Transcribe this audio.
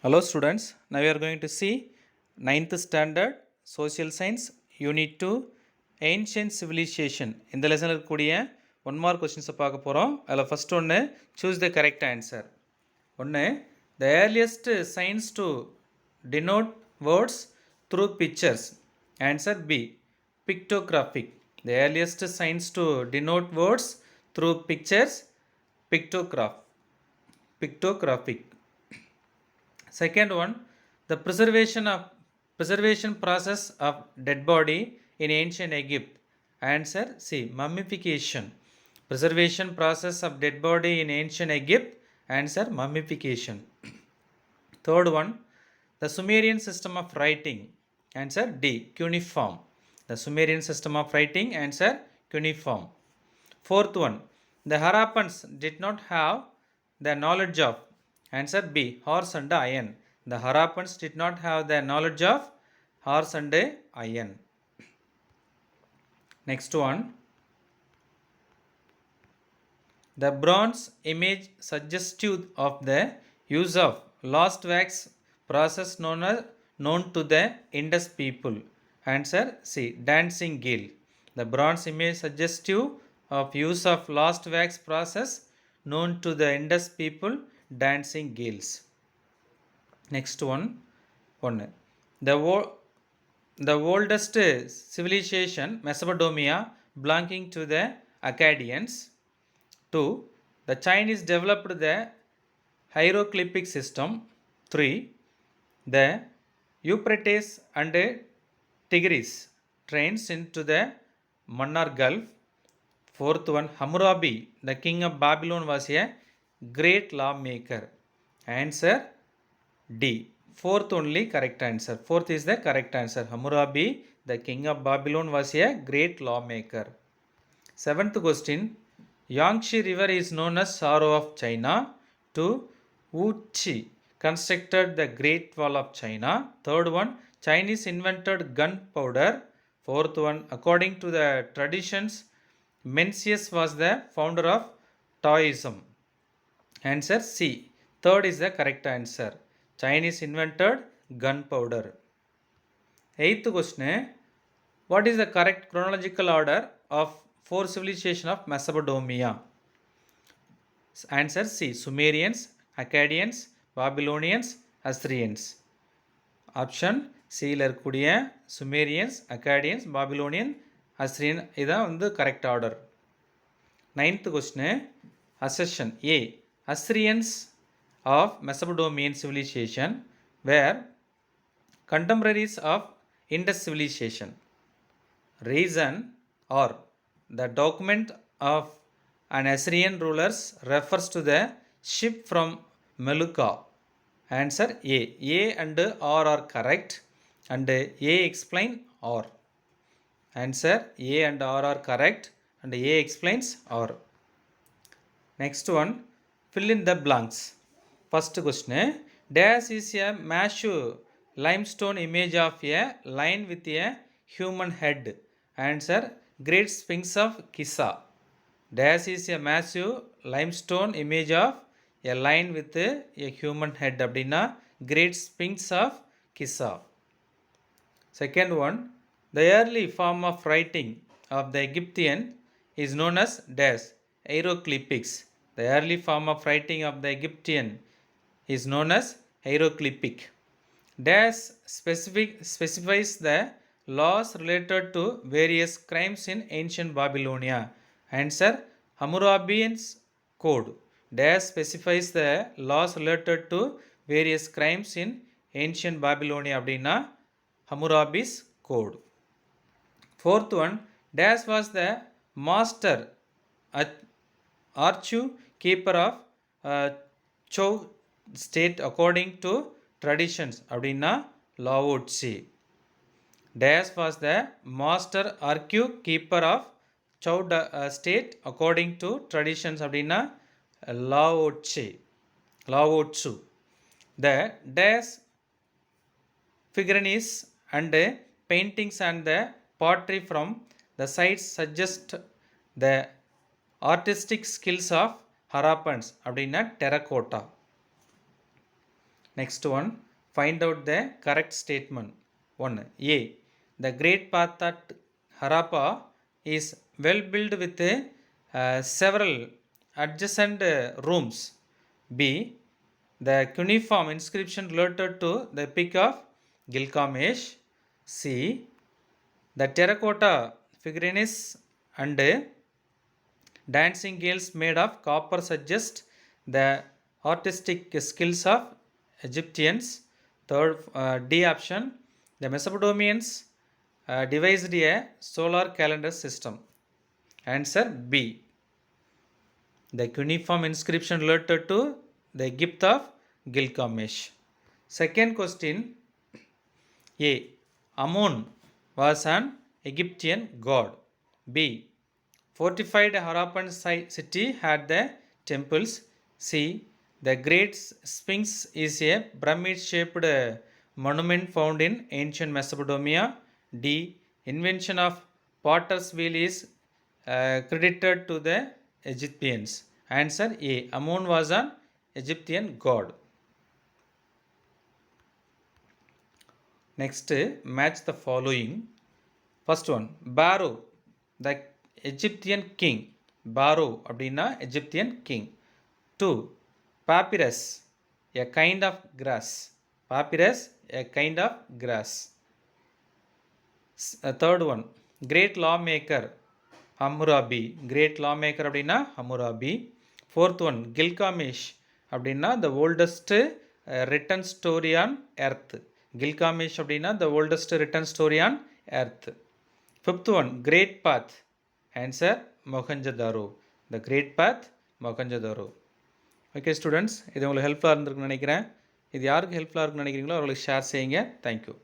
Hello students, now we are going to see ninth standard social science unit 2 ancient civilization. இந்த லெசனில் இருக்கக்கூடிய one mark கொஸ்டின்ஸை பார்க்க போகிறோம். அதில் ஃபஸ்ட் ஒன்று choose the correct answer. ஒன்று the earliest signs to denote words through pictures. Answer B pictographic. The earliest signs to denote words through pictures pictographic. Second one, the preservation process of dead body in ancient Egypt. Answer C mummification. Preservation process of dead body in ancient Egypt. Answer mummification. Third one, the Sumerian system of writing. Answer D cuneiform. The Sumerian system of writing. Answer cuneiform. Fourth one, the Harappans did not have the knowledge of. Answer B horse and iron. The Harappans did not have the knowledge of horse and iron. Next one, the bronze image suggestive of the use of lost wax process known to the Indus people. Answer C dancing gill. The bronze image suggestive of use of lost wax process known to the Indus people, dancing gills. Next one, the oldest civilization Mesopotamia belonging to the Akkadians. 2. The Chinese developed the hieroglyphic system. 3. The Euphrates and Tigris trains into the Mannar Gulf. Fourth one, Hammurabi, the king of Babylon, was a great lawmaker. Answer D. Fourth only correct answer. Fourth is the correct answer. Hammurabi, the king of Babylon, was a great lawmaker. Seventh question, Yangtze River is known as Sorrow of China. 2. Wu Qi constructed the Great Wall of China. Third one, Chinese invented gunpowder. Fourth one, according to the traditions, Mencius was the founder of Taoism. Answer C. Third is the correct answer. Chinese invented gunpowder. Eighth question, what is the correct chronological order of four civilizations of Mesopotamia? Answer C. Sumerians, Akkadians, Babylonians, Assyrians. Option C ல இருக்கக்கூடிய Sumerians, Akkadians, Babylonian, Assyrian இதான் வந்து correct order. Ninth question, assertion A. Assyrians of Mesopotamian civilization were contemporaries of Indus civilization. Reason or the document of an Assyrian rulers refers to the ship from Melucca. Answer A. A and R are correct and A explain R. Answer A and R are correct and A explains R. Next one, fill in the blanks. First question, dash is a massive limestone image of a lion with a human head. Answer Great Sphinx of Giza. Dash is a massive limestone image of a lion with a human head. அப்படின்னா Great Sphinx of Giza. Second one, the early form of writing of the Egyptian is known as dash hieroglyphics. The early form of writing of the Egyptian is known as hieroglyphic. Dash specifies the laws related to various crimes in ancient Babylonia. Answer Hammurabi's code. Dash specifies the laws related to various crimes in ancient Babylonia அப்படின்னா Hammurabi's code. Fourth one, dash was the master archive keeper of Chou state according to traditions அப்படின்னா Lao Tzu. Dash was the master archive keeper of Chou state according to traditions அப்படின்னா Lao Tzu. The dash figurines and paintings and the pottery from the sites suggest the artistic skills of Harappans அப்படின்னா terracotta. Next one, find out the correct statement. 1. A. The Great Path at Harappa is well built with several adjacent rooms. B. The cuneiform inscription related to the peak of Gilgamesh. C. The terracotta figurines and dancing girls made of copper suggest the artistic skills of Egyptians. Third, D option, the Mesopotamians devised a solar calendar system. Answer B. The cuneiform inscription related to the Egypt of Gilgamesh. Second question, A. Amun was an Egyptian god. B. Fortified Harappan city had the temples. C. The Great Sphinx is a pyramid-shaped monument found in ancient Mesopotamia. D. Invention of potter's wheel is credited to the Egyptians. Answer A. Amun was an Egyptian god. Next, match the following. First one, Baru, the Egyptian king. Baru அப்படின்னா Egyptian king. 2. Papyrus, a kind of grass. Papyrus, a kind of grass. Third one, great lawmaker, Hammurabi. Great lawmaker அப்படின்னா Hammurabi. Fourth one, Gilgamesh அப்படின்னா the oldest written story on earth. Gilgamesh அப்படின்னா the oldest written story on earth. Fifth one, Great Path. Answer Mohenjo-daro. The Great Path, Mohenjo-daro. Okay students, இது உங்களுக்கு ஹெல்ப்ஃபுல்லாக இருந்திருக்குன்னு நினைக்கிறேன். இது யாருக்கு ஹெல்ப்ஃபுல்லாக இருக்குன்னு நினைக்கிறீங்களோ அவங்களுக்கு ஷேர் செய்யுங்க. தேங்க்யூ.